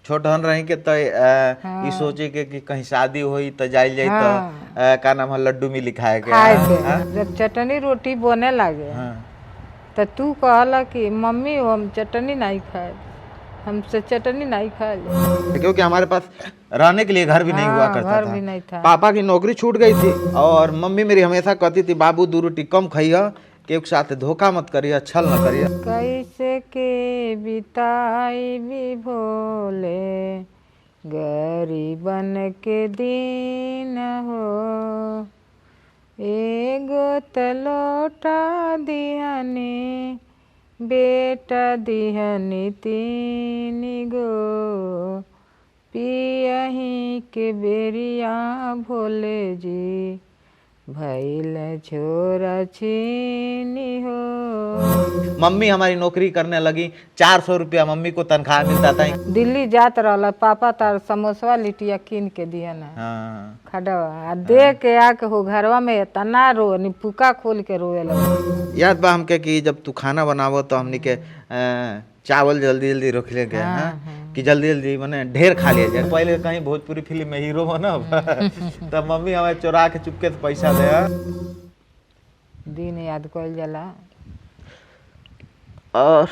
छोटहन रही के तो ई सोचे के कि कहीं शादी हुई तो जाइल जाई तो का नाम है लड्डू मिली खाए के खाए के जब चटनी रोटी बने लगे तो तू कहला कि मम्मी हम चटनी नहीं खाए, हमसे चटनी नहीं खाए, क्योंकि हमारे पास रहने के लिए घर भी नहीं हुआ करता घर भी नहीं था। पापा की नौकरी छूट गई थी और मम्मी मेरी हमेशा कहती थी बाबू 2 रोटी कम खाइए, के साथ धोखा मत करिए, छल न करिए। कैसे के बिताई भी भोले गरीबन के दिन हो, एगो तलोटा दिहनी बेटा दिहनी 3 गो, पियही के बेरिया भोले जी भैल छोरा छीनी हो। मम्मी हमारी नौकरी करने लगी, 400 रुपया मम्मी को तनख्वाह मिलता था। दिल्ली जात रहला पापा तार समोसवा लिटिया कीन के दिया ना खड़वा दे के आके हो घरवा में तना रो पुका खोल के रोए लगे। याद बा हमके कि जब तू खाना बनावो तो हमनी के चावल जल्दी जल्दी रख ले गए कि जल्दी जल्दी मैंने ढेर खा लिया जाए। पहले कहीं भोजपुरी फिल्म में हीरो बनब तब मम्मी हमें चुरा के चुपके से पैसा दे दिन याद कल जाला। और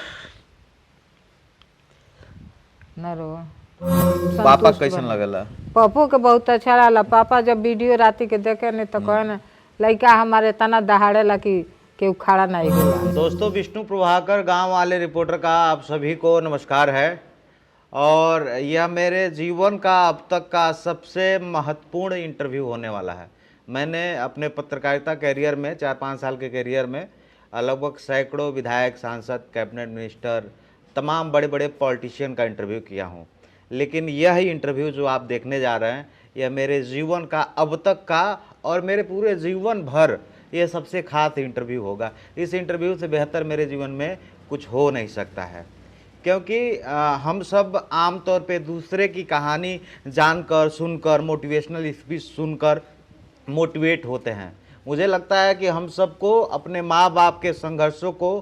न रो पापा कैसन लगला? पप्पू के बहुत अच्छा लागला। पापा जब वीडियो राती के देखे नहीं तो कहे न लड़का हमारे तना दहाड़े ला कि केहू खड़ा नहीं हुआ। दोस्तों विष्णु प्रभाकर गांव वाले रिपोर्टर का आप सभी को नमस्कार है और यह मेरे जीवन का अब तक का सबसे महत्वपूर्ण इंटरव्यू होने वाला है। मैंने अपने पत्रकारिता कैरियर में 4-5 साल के कैरियर में लगभग सैकड़ों विधायक, सांसद, कैबिनेट मिनिस्टर, तमाम बड़े बड़े पॉलिटिशियन का इंटरव्यू किया हूँ, लेकिन यह इंटरव्यू जो आप देखने जा रहे हैं यह मेरे जीवन का अब तक का और मेरे पूरे जीवन भर ये सबसे खास इंटरव्यू होगा। इस इंटरव्यू से बेहतर मेरे जीवन में कुछ हो नहीं सकता है, क्योंकि हम सब आमतौर पे दूसरे की कहानी जानकर, सुनकर, मोटिवेशनल स्पीच सुनकर मोटिवेट होते हैं। मुझे लगता है कि हम सबको अपने माँ बाप के संघर्षों को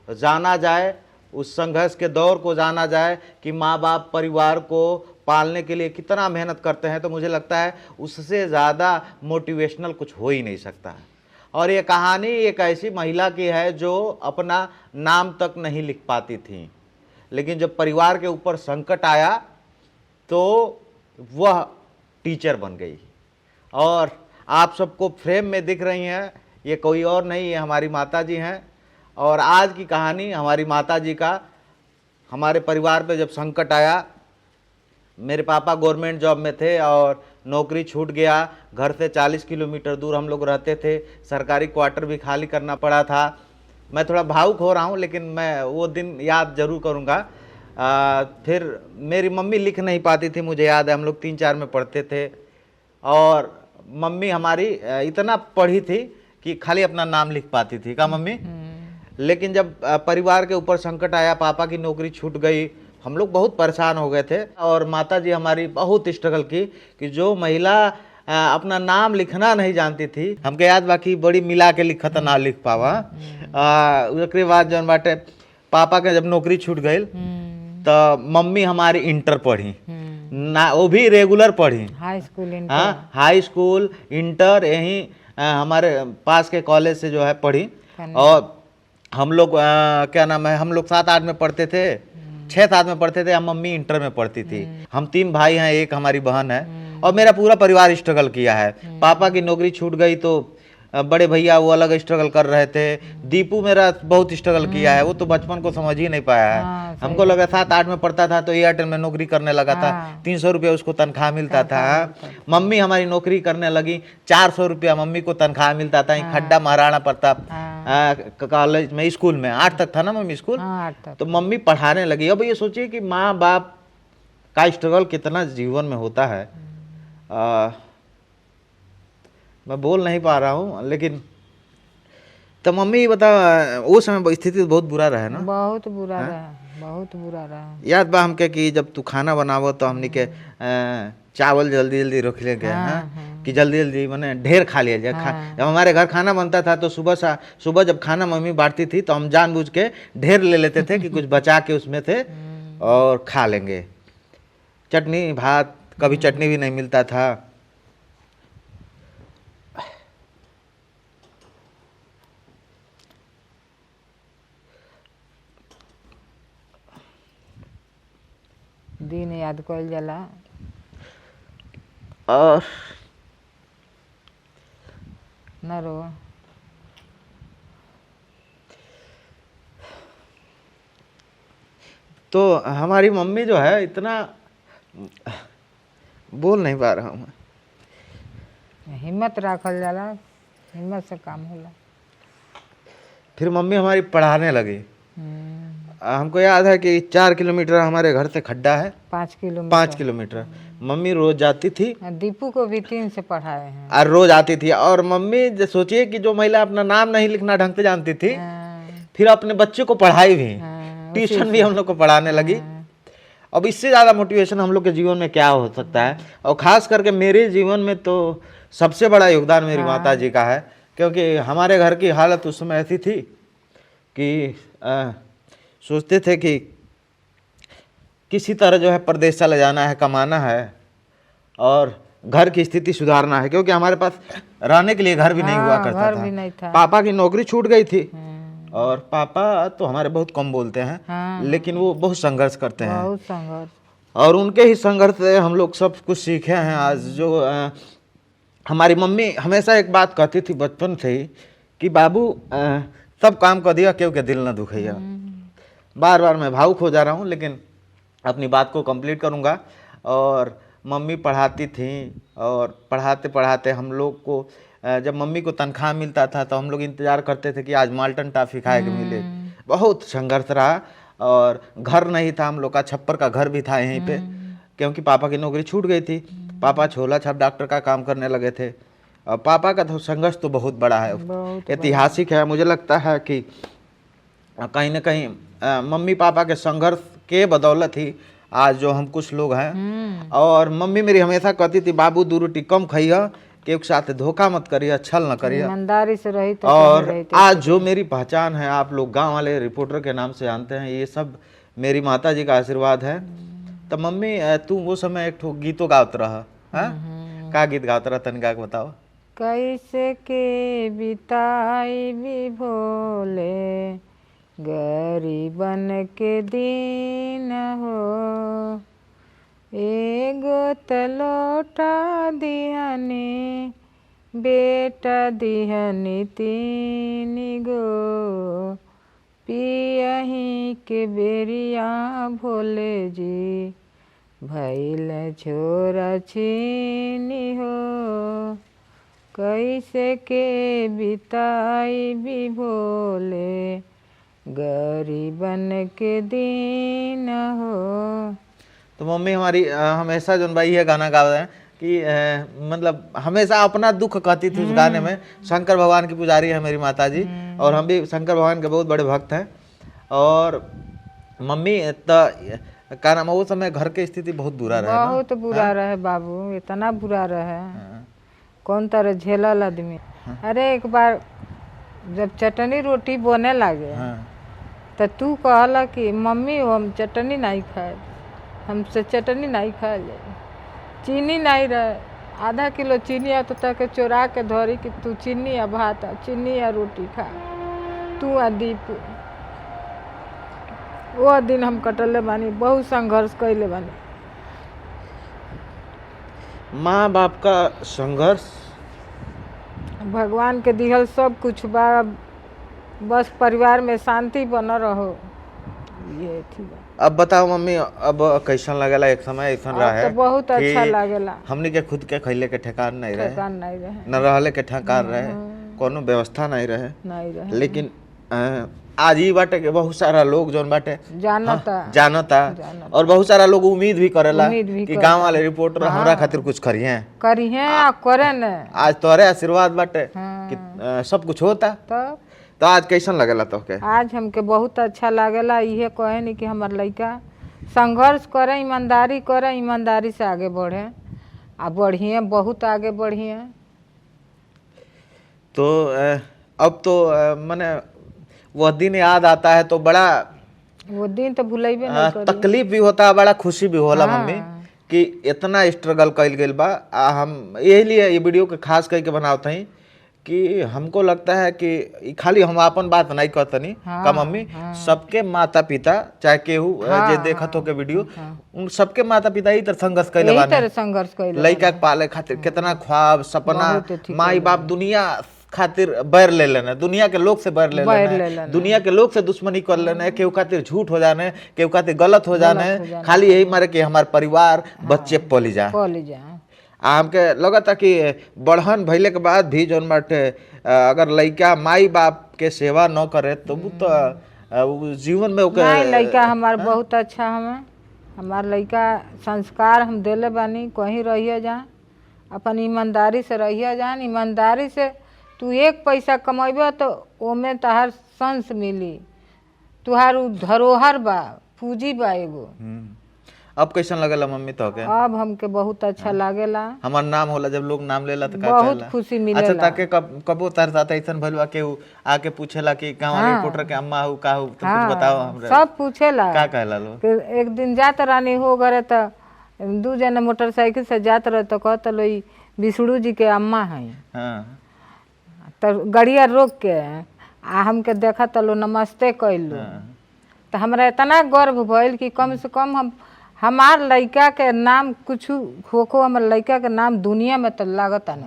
जाना जाए, उस संघर्ष के दौर को जाना जाए कि माँ बाप परिवार को पालने के लिए कितना मेहनत करते हैं, तो मुझे लगता है उससे ज़्यादा मोटिवेशनल कुछ हो ही नहीं सकता है। और ये कहानी एक ऐसी महिला की है जो अपना नाम तक नहीं लिख पाती थी, लेकिन जब परिवार के ऊपर संकट आया तो वह टीचर बन गई। और आप सबको फ्रेम में दिख रही हैं, ये कोई और नहीं, ये हमारी माताजी हैं। और आज की कहानी हमारी माताजी का। हमारे परिवार पे जब संकट आया, मेरे पापा गवर्नमेंट जॉब में थे और नौकरी छूट गया, घर से 40 किलोमीटर दूर हम लोग रहते थे, सरकारी क्वार्टर भी खाली करना पड़ा था। मैं थोड़ा भावुक हो रहा हूँ, लेकिन मैं वो दिन याद जरूर करूँगा। फिर मेरी मम्मी लिख नहीं पाती थी, मुझे याद है हम लोग 3-4 में पढ़ते थे और मम्मी हमारी इतना पढ़ी थी कि खाली अपना नाम लिख पाती थी का मम्मी। लेकिन जब परिवार के ऊपर संकट आया, पापा की नौकरी छूट गई, हम लोग बहुत परेशान हो गए थे और माताजी हमारी बहुत स्ट्रगल की कि जो महिला अपना नाम लिखना नहीं जानती थी, हमके याद बाकी बड़ी मिला के लिखा था, ना लिख पावा। उसके बाद जब बाटे पापा के जब नौकरी छूट गई तो मम्मी हमारी इंटर पढ़ी ना, वो भी रेगुलर पढ़ी, हाई स्कूल इंटर यहीं हमारे पास के कॉलेज से जो है पढ़ी। और हम लोग क्या नाम है, हम लोग 7-8 में पढ़ते थे, 6-7 में पढ़ते थे, मम्मी इंटर में पढ़ती थी। हम 3 भाई हैं, एक हमारी बहन है और मेरा पूरा परिवार स्ट्रगल किया है। पापा की नौकरी छूट गई तो बड़े भैया वो अलग स्ट्रगल कर रहे थे। दीपू मेरा बहुत स्ट्रगल किया है, वो तो बचपन को समझ ही नहीं पाया है। हमको लगा 7-8 में पढ़ता था तो एयरटेल में नौकरी करने लगा था, 300 रुपया उसको तनख्वाह मिलता था। मम्मी हमारी नौकरी करने लगी, 400 रुपया मम्मी को तनख्वाह मिलता था। खड्डा महाराणा प्रताप कॉलेज में, स्कूल में 8 तक था ना मम्मी स्कूल, तो मम्मी पढ़ाने लगी। अब ये सोचिए कि माँ बाप का स्ट्रगल कितना जीवन में होता है। मैं बोल नहीं पा रहा हूँ, लेकिन तो मम्मी बता वो समय स्थिति बहुत बुरा रहा ना, बहुत बुरा रहा, बहुत बुरा रहा। याद बा हमके कि जब तू खाना बनावो तो हमनी के चावल जल्दी जल्दी रख ले गए कि जल्दी जल्दी मैंने ढेर खा लिया जाए। जब हमारे घर खाना बनता था तो सुबह जब खाना मम्मी बांटती थी तो हम जानबूझ के ढेर ले लेते थे कि कुछ बचा के उसमें थे और खा लेंगे। चटनी भात, कभी चटनी भी नहीं मिलता था। दिन याद कइल जाला। और न रो। तो हमारी मम्मी जो है, इतना बोल नहीं पा रहा हूँ मैं। हिम्मत रखल जाला, हिम्मत से काम होला। फिर मम्मी हमारी पढ़ाने लगी। हम्म, हमको याद है कि 4 किलोमीटर हमारे घर से खड्डा है, 5 किलोमीटर। 5 किलोमीटर। मम्मी रोज जाती थी दीपू को भी 3 से पढ़ाए हैं। और रोज आती थी। और मम्मी सोचिए कि जो महिला अपना नाम नहीं लिखना ढंग से जानती थी, हाँ, फिर अपने बच्चे को पढ़ाई भी, हाँ, ट्यूशन भी हम लोग को पढ़ाने लगी। हाँ। अब इससे ज़्यादा मोटिवेशन हम लोग के जीवन में क्या हो सकता है। और ख़ास करके मेरे जीवन में तो सबसे बड़ा योगदान मेरी माता जी का है, क्योंकि हमारे घर की हालत उस समय ऐसी थी कि सोचते थे कि किसी तरह जो है प्रदेश चला जाना है, कमाना है और घर की स्थिति सुधारना है, क्योंकि हमारे पास रहने के लिए घर भी नहीं हुआ हाँ, करता घर भी था। नहीं था। पापा की नौकरी छूट गई थी। हाँ, और पापा तो हमारे बहुत कम बोलते हैं, हाँ, लेकिन वो बहुत संघर्ष करते हैं। बहुत संघर्ष। और उनके ही संघर्ष से हम लोग सब कुछ सीखे हैं आज। जो हमारी मम्मी हमेशा एक बात कहती थी बचपन से ही कि बाबू सब काम कर दिया, क्योंकि दिल न दुखैया। बार बार मैं भावुक हो जा रहा हूँ, लेकिन अपनी बात को कंप्लीट करूँगा। और मम्मी पढ़ाती थी, और पढ़ाते पढ़ाते हम लोग को जब मम्मी को तनख्वाह मिलता था तो हम लोग इंतज़ार करते थे कि आज माल्टन टॉफ़ी खाए के मिले। बहुत संघर्ष रहा। और घर नहीं था, हम लोग का छप्पर का घर भी था यहीं पे, क्योंकि पापा की नौकरी छूट गई थी। पापा छोला छाप डॉक्टर का काम करने लगे थे। और पापा का तो संघर्ष तो बहुत बड़ा है, बहुत ऐतिहासिक है। मुझे लगता है कि कहीं ना कहीं मम्मी पापा के संघर्ष के बदौलत ही आज जो हम कुछ लोग हैं। और मम्मी मेरी हमेशा कहती थी बाबू 2 रोटी कम खाइए, केहू के साथ धोखा मत करिए, छल न करिए। ईमानदारी से रही तो और कहीं रहते। आज जो मेरी पहचान है, आप लोग गांव वाले रिपोर्टर के नाम से जानते हैं, ये सब मेरी माता जी का आशीर्वाद है। तो मम्मी तू वो समय एक ठो गीतो गावत रहा, का गीत गावत रहा, तनिका के बताओ। कैसे के बिताई भी भोले, गरीबन के दिन हो। एगो तलोटा दिहनी, बेटा दिहनी 3 गो। पियही के बेरिया भोले जी, भइल छोरा छीनी हो। कैसे के बिताई भी भोले, गरीबन के दिन हो। तो मम्मी हमारी हमेशा जो भाई ये गाना गा रहे हैं कि मतलब हमेशा अपना दुख कहती थी उस गाने में। शंकर भगवान की पुजारी है मेरी माता जी, और हम भी शंकर भगवान के बहुत बड़े भक्त हैं। और मम्मी तो का नाम, वो समय घर की स्थिति बहुत बुरा रहे ना। बहुत बुरा रहे बाबू, इतना बुरा रहे कौन तरह झेलल आदमी। अरे एक बार जब चटनी रोटी बने लगे तो तू कहला कि मम्मी हम चटनी नहीं खाए, हमसे चटनी नहीं खाए जाए। चीनी नहीं रहे, आधा किलो चीनी आ तो तक चोरा के धरी कि तू चीनी या भात, चीनी या रोटी खा, तू आ दीप। वो दिन हम कटले बानी, बहुत संघर्ष कैले बानी। माँ बाप का संघर्ष, भगवान के दिहल सब कुछ बा, बस परिवार में शांति बना रहो, ये थी बात। अब बताओ मम्मी, अब कैसन लगेला? एक समय ऐसा रहा है तो बहुत अच्छा कि लागेला। हमनी के खुद के खैले के ठेकान नहीं रहे, ठेकान नहीं रहे, न रहले के ठेकान रहे, कोनो व्यवस्था नहीं रहे। नहीं रहे। लेकिन आज ही बाटे के बहुत सारा लोग जोन बाटे जानता जानता, और बहुत सारा लोग उम्मीद भी करेला उम्मीद भी कि गांव वाले रिपोर्टर हमरा खातिर कुछ करिए, करी है आ करे न। आज तोरे आशीर्वाद बाटे कि सब कुछ होता। तो आज कैसन लगेला तोहके? आज हमके बहुत अच्छा लागेला। इहे कहे नहीं कि हमार लड़का संघर्ष करे, ईमानदारी करे, ईमानदारी से आगे बढ़े, आ बढ़िए, बहुत आगे बढ़िए। तो अब तो माने वह दिन याद आता है तो बड़ा वो दिन तो भुलाइबे नहीं करी। तकलीफ भी होता है, बड़ा खुशी भी होला मम्मी, कि इतना स्ट्रगल कइल गेल बा। हम यही लिए ये वीडियो के खास करके बनावत हई कि हमको लगता है कि ई खाली हम अपन बात नहीं कहतनी का मम्मी, सबके माता पिता चाहे केहू जे देखत हो के वीडियो, उन सबके माता पिता ही तरह संघर्ष कइले बाने, संघर्ष कइले लइका के पाले खातिर कितना ख्वाब सपना, माई बाप दुनिया खातिर बैर ले लेना, दुनिया के लोग से बैर ले लेना, दुनिया के लोग से दुश्मनी कर लेना, केहू खातिर झूठ हो जाने, केहू खातिर गलत हो जाने, खाली यही मारे कि हमार परिवार बच्चे पली जा। हमके लगता कि बढ़न भइले के बाद भी जौन बाटे अगर लइका माई बाप के सेवा न करे तो वो तो जीवन में नहीं, लइका हमार बहुत अच्छा हमें, हमार लइका संस्कार हम देले बानी, कहीं रहिए जा अपन ईमानदारी से रहिए जान, ईमानदारी से तू एक पैसा कमेबे तो ओमे तहार संस मिली, तुहार धरोहर बा, पूंजी बा एगो। अब कैसन लगेला मम्मी तो के? अब हमके बहुत अच्छा लागेला, हमार नाम होला, जब लोग नाम लेला तो का बहुत खुशी मिलेला। अच्छा, ताके कबो तार साथ ऐसन भइल बा के आके पूछेला कि गांव वाले रिपोर्टर के अम्मा हो का हो, तो कुछ बताओ हमरे। सब पूछेला, का कहला लोग? एक दिन जात रानी हो गरे तो दू जने मोटरसाइकिल से जात रहे तो कहत लो विष्णु जी के अम्मा है। तो गाड़िया रोक के हमके देखा तलो, नमस्ते कैलो, तो हमरा इतना गर्व भइल कि कम से कम हमार लइका के नाम कुछ होको, हमार लइका के नाम दुनिया में तो लागता ना,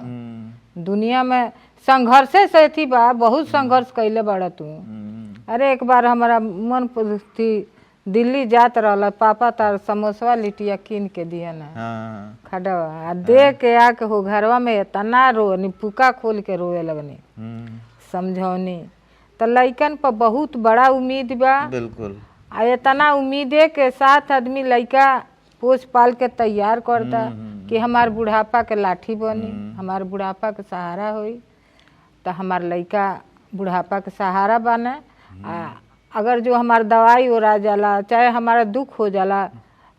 दुनिया में संघर्षे से थी बा, बहुत संघर्ष कैले बड़ा तू। अरे एक बार हमारा मन थी दिल्ली जात रहला, पापा तार समोसा लिटिया कीन के दिया ना, खड़ा आ दे के आके हो घरवा में इतना रोनी, पुका खोल के रोए लगनी, समझौनी। तो लइकन पर बहुत बड़ा उम्मीद बा, बिल्कुल। आ इतना उम्मीदे के साथ आदमी लइका पोस पाल के तैयार करता कि हमार बुढ़ापा के लाठी बनी, हमार बुढ़ापा के सहारा होई। तो हमार लइका बुढ़ापा के सहारा बने। अगर जो हमार दवाई ओरा जाला, चाहे हमारा दुख हो जाला,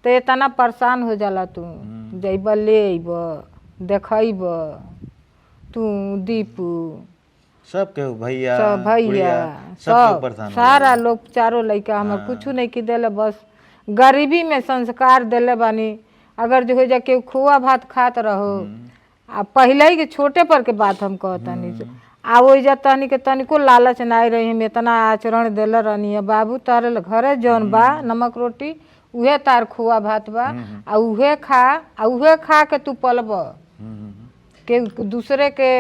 तो इतना परेशान हो जाला, तू जइब ले अइब, देखब तू दीपू, सब के भैया सब सारा लोग, चारों लइका हमार कुछ नहीं की देले, बस गरीबी में संस्कार देले बानी। अगर जो हो जा के खोआ भात खात रहो, आ पहले ही के छोटे पर के बात हम कहतनी, आ वो जातनी के तनिको लालच नहीं रही, हम इतना आचरण देले रहनी है। बाबू तारे घरे जौन बा नमक रोटी उहे तार खोआ भात बा, आ उहे खा के तू पलब, के दूसरे के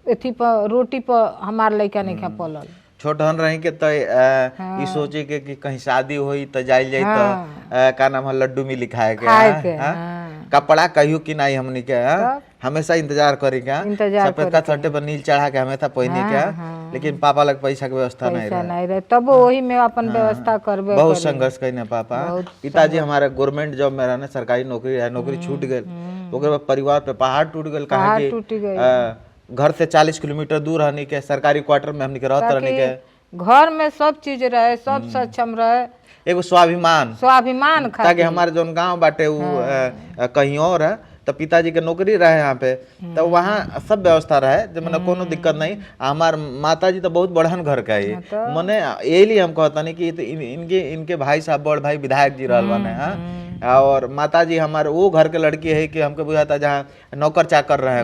एथी पर रोटी पर हमार लइका नहीं खा पलल। छोटहन रही के तो ई सोचे के कि कहीं शादी होई तो जाइल जाई तो का नाम है लड्डू मिली खाए के, कपड़ा कहियो कि नहीं हमनी के हमेशा इंतजार करी के, सफेद का छट्टे पर नील चढ़ा के हमेशा पहने के, लेकिन पापा लग पैसा के व्यवस्था नहीं रहे, तब वही में अपन व्यवस्था करबे। बहुत संघर्ष कइने पापा। पिताजी हमारे गवर्नमेंट जॉब में रहने, सरकारी नौकरी है, नौकरी छूट गई, ओकरे बाद परिवार पे पहाड़ टूट गए, काहे कि घर से 40 किलोमीटर दूर रहने के, सरकारी क्वार्टर में हमने के रहत रहने के, घर में सब चीज रहे, सब सक्षम रहे, एगो स्वाभिमान ताकि हमारे जोन गांव बाटे वो कहीं और है, तो पिताजी के नौकरी रहे यहाँ पे, तो वहाँ सब व्यवस्था रहे, जब मैंने कोनो दिक्कत नहीं। हमार माता जी तो बहुत बड़हन घर का है, मने यही लिए हम कहता नहीं कि इनके भाई साहब बड़ भाई विधायक जी रहल बने, और माता जी हमारे वो घर के लड़की है कि हमको बुझाता जहाँ नौकर चाकर रहे,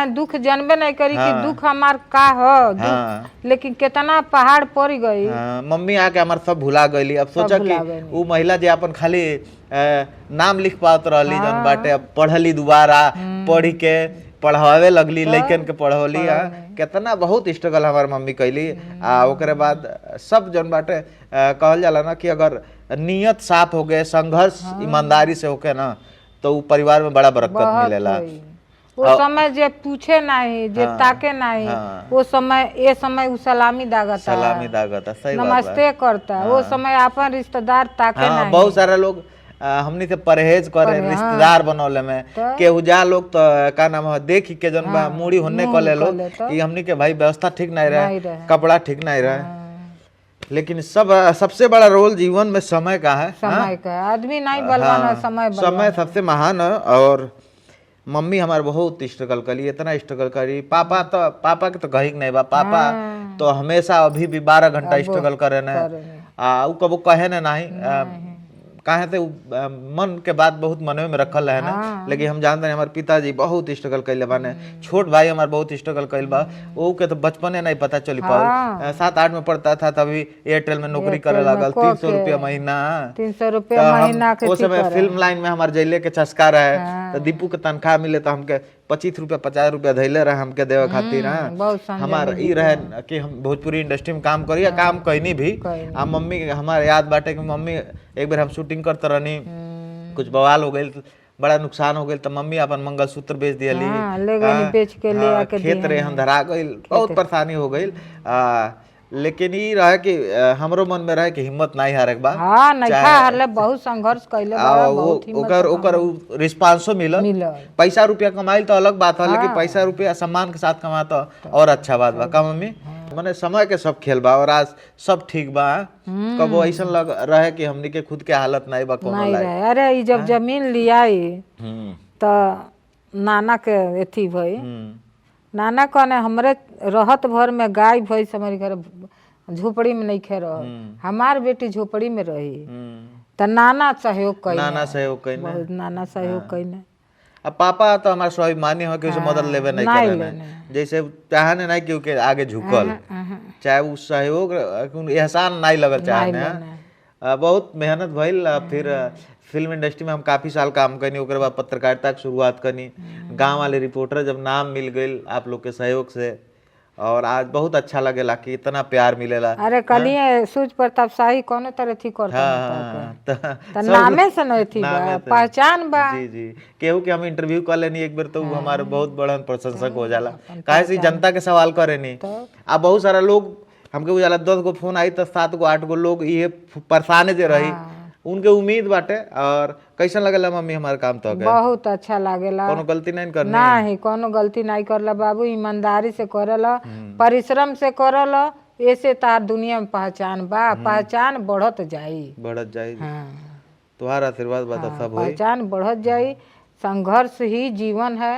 दुख जानबे नहीं करी कि दुख हमार का हो, लेकिन कितना पहाड़ पड़ गई। मम्मी आके हमार सब भुला गई। अब सोचा कि वो महिला जी अपन खाली नाम लिख पात रहली जन बाटे, अब पढ़ली दोबारा, पढ़ी के पढ़ावे लगली, लइकन के पढ़ौली, कितना बहुत स्ट्रगल हमार मम्मी कैली। ओकरे बाद सब जन बाटे कहल जाला ना कि अगर नियत साफ हो गए, संघर्ष ईमानदारी से होके ना, तो परिवार में बड़ा बरकत मिलेला। वो समय जे पूछे नहीं, जे ताके नहीं, वो समय ये समय उ सलामी दागता, सही नमस्ते करता, वो समय अपन रिश्तेदार ताके नहीं। बहुत सारा लोग हमनी से परहेज करे रिश्तेदार बनौले में, केहू जा लोग तो का नाम है देखी के जन मूड़ी होने कले लोग कि हमनी के भाई व्यवस्था ठीक नहीं रहे, कपड़ा ठीक नहीं रहे, लेकिन सबसे बड़ा रोल जीवन में समय का है, समय का। आदमी नहीं बलवान है, समय सबसे महान है। और मम्मी हमारे बहुत स्ट्रगल करी, इतना स्ट्रगल करी। पापा के तो कहीं नहीं बा, पापा तो हमेशा अभी भी 12 घंटा स्ट्रगल करे न, उ कबो कहे न नहीं, काहे थे मन के बात बहुत मनवे में रखल है ना। लेकिन हम जानते हैं हमारे पिताजी बहुत स्ट्रगल कैले बाने, छोट भाई हमारे बहुत स्ट्रगल कैल बा, वो के तो बचपने नहीं पता चली पाल। 7-8 में पढ़ता था तभी एयरटेल में नौकरी करे लागल, 300 रुपया महीना। 300 रुपया महीना के उस समय फिल्म लाइन में हमारे जैले के चस्का रहे, तो दीपू के तनख्वाह मिले तो हमके 25 रुपया 50 रुपया धैले रहे हमके देवे खातिर। हमार ई रहे कि हम भोजपुरी इंडस्ट्री में काम करिए, काम कहीं भी। आ मम्मी हमारे याद बाटे कि मम्मी एक बार हम शूटिंग करते रहनी, कुछ बवाल हो गई, बड़ा नुकसान हो गई, तो मम्मी अपन मंगलसूत्र बेच दियली, बेच के ले आके खेत रहे हम धरा गई, बहुत परेशानी हो गई। लेकिन ई रहे कि हमरो मन में रहे कि हिम्मत नहीं हारे के बा। हां नहीं हारले, बहुत संघर्ष कइले बा, बहुत हिम्मत ओकर रिस्पांसो मिलल। पैसा रुपया कमाइल तो अलग बात है, लेकिन पैसा रुपया सम्मान के साथ कमा तो और अच्छा बात बा का मम्मी। माने समय के सब खेल बा और आज सब ठीक बा। कबो ऐसा लग रहे कि हमनी के खुद के हालत नहीं बा कोनो लायक। अरे ई जब जमीन लियाई तो नाना के एथी भई, नाना कहने हमरे रहत भर में गाय भैंस हमारे घर झोपड़ी में नहीं खे रह, हमार बेटी झोपड़ी में रही, तो नाना सहयोग कई, नाना सहयोग कई, बहुत नाना सहयोग कई ने। अब पापा तो हमारे स्वाभिमानी हो कि उसे मदद लेवे नहीं करे, जैसे चाहने नहीं कि उनके आगे झुकल, चाहे वो सहयोग एहसान नहीं लगल चाहने। बहुत मेहनत भइल। फिर फिल्म इंडस्ट्री में हम काफी साल काम करनी, ओकर बाद पत्रकारिता की शुरुआत करनी, गांव वाले रिपोर्टर जब नाम मिल गई आप लोग के सहयोग से, और आज बहुत अच्छा लगेला कि इतना प्यार मिलेला। अरे कलिए सूझ प्रताप शाही कोनो तरह थी करता त नामे से नहीं थी बा, पहचान बा। जी जी, केहू के हम इंटरव्यू कर लेनी एक बार तो हमारे बहुत बड़ा प्रशंसक हो जाला, काहे से जनता के सवाल करे नी। अब बहुत सारा लोग हमके उजाला 10 गो फोन आई तो 7 गो 8 गो लोग ये परेशान जे रही, उनके उम्मीद बाटे। और कैसा लगेला मम्मी हमारे काम तो बहुत अच्छा लागेला, कोनो गलती नहीं करनी, नहीं कोनो गलती नहीं करला बाबू, ईमानदारी से करला, परिश्रम से करला, ऐसे तार दुनिया में पहचान बा, पहचान बढ़त जाई, बढ़त जाई। तुम्हारा आशीर्वाद बता सब होई, पहचान बढ़त जाई। संघर्ष ही जीवन है,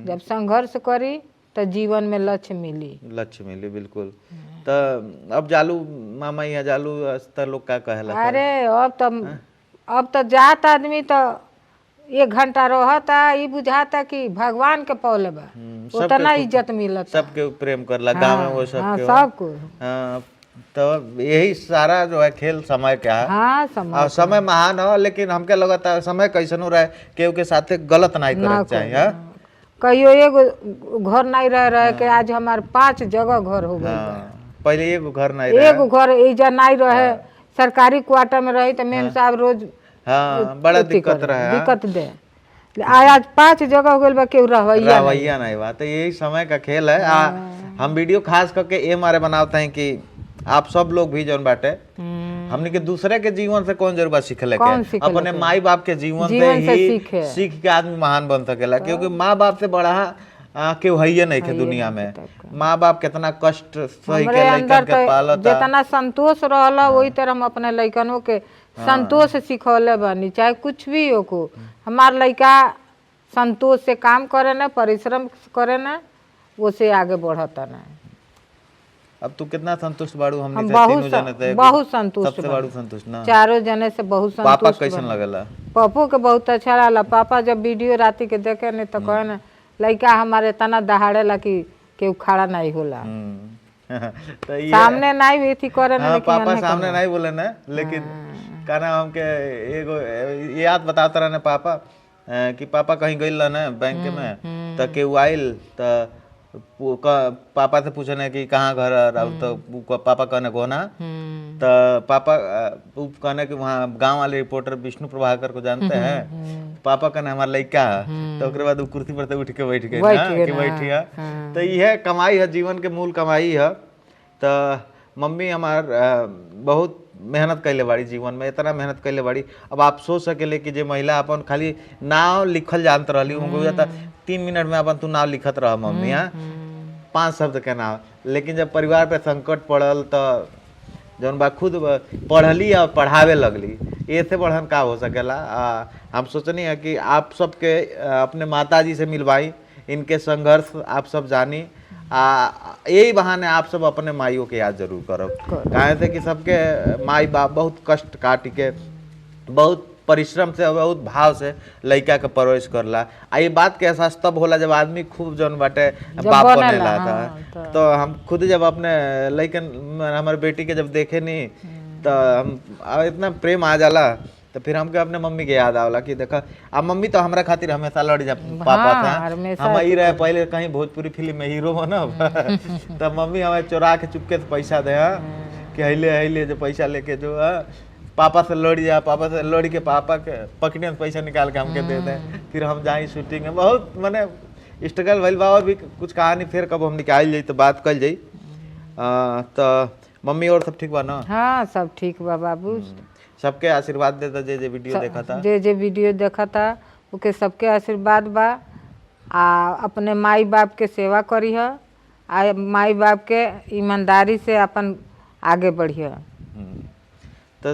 जब संघर्ष करी तो जीवन में लक्ष्य मिली, लक्ष्य मिली बिल्कुल। तो अब जालू मामा यहाँ जालू तो लोग का कहेला? अरे अब तो जात आदमी तो 1 घंटा रहता, ये बुझाता कि भगवान के पौले बा, उतना इज्जत मिलता, सबके प्रेम करला गाँव में वो सबको। तो यही सारा जो है खेल समय क्या है। हाँ, समय महान हो, लेकिन हमके लगता है समय कैसनो रहे केहू के साथे गलत नहीं करे चाहिए। कहियो एगो घर नहीं रहे के आज हमारे 5 जगह घर हो गए। पहले एगो घर नहीं रहे, एगो घर इजा नहीं रहे, सरकारी क्वार्टर में रही तो मेम साहब रोज बड़ा दिक्कत रहे, दिक्कत दे। आज 5 जगह हो गए, केहू रवैया नहीं बा। तो यही समय का खेल है। हम वीडियो खास करके ये मारे बनाते हैं कि आप सब लोग भी जौन बाटे हमने के दूसरे के जीवन से कौन जरूर सीख ले, अपने माई बाप के जीवन से ही सीख के आदमी महान बन सकेला। क्योंकि माँ बाप से बड़ा केहू है नहीं के दुनिया में। माँ बाप कितना कष्ट सही के लइकन के पालता, जितना संतोष रहला वही तरह हम अपने लइकनों के संतोष सिखौले बानी, चाहे कुछ भी हो को। हमार लइका संतोष से काम करे ना, परिश्रम करे ना, वो से आगे बढ़ता ना। अब तू कितना संतुष्ट बाड़ू? हम बहुत संतुष्ट, सबसे बाड़ू संतुष्ट ना, चारों जने से बहुत संतुष्ट। पापा कैसन लगला? पापो के बहुत अच्छा लगला। पापा जब वीडियो राती के देखे नहीं तो कहे ना लइका हमारे तना दहाड़ेला कि केहू खड़ा नहीं होला। तो सामने नहीं हुई थी करे ना, पापा सामने नहीं बोले ना, लेकिन कहना हमके एगो याद बताता रहे पापा कि पापा कहीं गइल ना बैंक में, तो केहू आइल तो पापा से पूछने कि कहाँ घर है, तो पापा कहने गोना, तो पापा कहने कि वहाँ गांव वाले रिपोर्टर विष्णु प्रभाकर को जानते हैं, पापा कहने हमारा लड़का है। तो उसके बाद वो कुर्सी पर उठ के बैठ गए कि बैठिया। तो यह कमाई है, जीवन के मूल कमाई है। तो मम्मी हमार बहुत मेहनत कैले बाड़ी जीवन में, इतना मेहनत कैले बाड़ी। अब आप सोच सकेले कि जो महिला अपन खाली नाव लिखल जानते रही, उनको जाता 3 मिनट में अपन तू नाव लिखत रह मम्मी, 5 शब्द के नाव। लेकिन जब परिवार पे संकट पड़ल तो जौन बा खुद पढ़ली और पढ़ावे लगली, ये से बढ़न का हो सकेला। हम सोचनी है कि आप सबके अपने माताजी से मिलवाई, इनके संघर्ष आप सब जानी, यही बहाने आप सब अपने माइयों के याद जरूर करो। कहे थे कि सबके माई बाप बहुत कष्ट काट के बहुत परिश्रम से बहुत भाव से लड़का के परवरिश करला। आ ये बात के एहसास तब होला जब आदमी खूब जौन बाटे बाप बनेला था। तो हम खुद जब अपने लड़कन हमारे बेटी के जब देखे नहीं तो हम इतना प्रेम आ जाला, तो फिर हमके अपने मम्मी के याद आवला कि देखा अब मम्मी तो हमरा खातिर हमेशा लड़ जा पापा था। हम ही रहे पहले कहीं भोजपुरी फिल्म में हीरो बनब तब मम्मी हमें चोरा के चुपके से पैसा दे कि हिले जो पैसा लेके जो पापा से लड़ जा, पापा से लड़ के पापा के पकड़े में पैसा निकाल के हमके दे दे, फिर हम जाई शूटिंग में। बहुत मैंने स्ट्रगल भइल बा। और भी कुछ कहानी फिर कब हम निकाल जाई तो बात कल जाई। तो मम्मी और सब ठीक बा ना? हाँ सब ठीक बा बाबू। सबके आशीर्वाद देता जे वीडियो देखा था, जे वीडियो देखा था ओके सबके आशीर्वाद बा। आ अपने माई बाप के सेवा करी है, आ माई बाप के ईमानदारी से अपन आगे बढ़िए। तो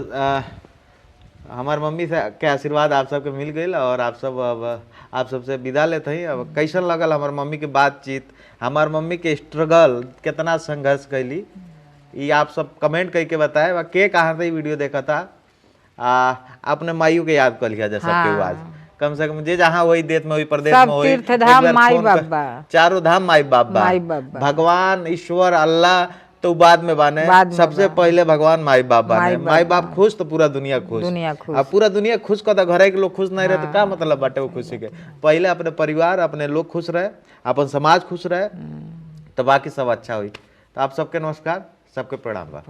हमार मम्मी से के आशीर्वाद आप सबके मिल गई और आप सब अब आप सबसे विदा लेते हैं। अब कैसन लगल हमार मम्मी के बातचीत, हमार मम्मी के स्ट्रगल कितना संघर्ष कैली, ये आप सब कमेंट करके बताए। के कहाँ से वीडियो देखा था अपने मायू के याद कर लिया जैसा के आज कम से कम जे जहाँ वही देश में वही प्रदेश में वही माई बाबा, चारों धाम माई बाबा, भगवान ईश्वर अल्लाह तो बाद में बाने, सबसे पहले भगवान माई बाप बाने। माई बाप खुश तो पूरा दुनिया खुश। अब पूरा दुनिया खुश का घर के लोग खुश नहीं रहे तो क्या मतलब बाटे वो खुशी के। पहले अपने परिवार अपने लोग खुश रहे, अपन समाज खुश रहे तो बाकी सब अच्छा हुई। तो आप सबके नमस्कार, सबके प्रणाम बा।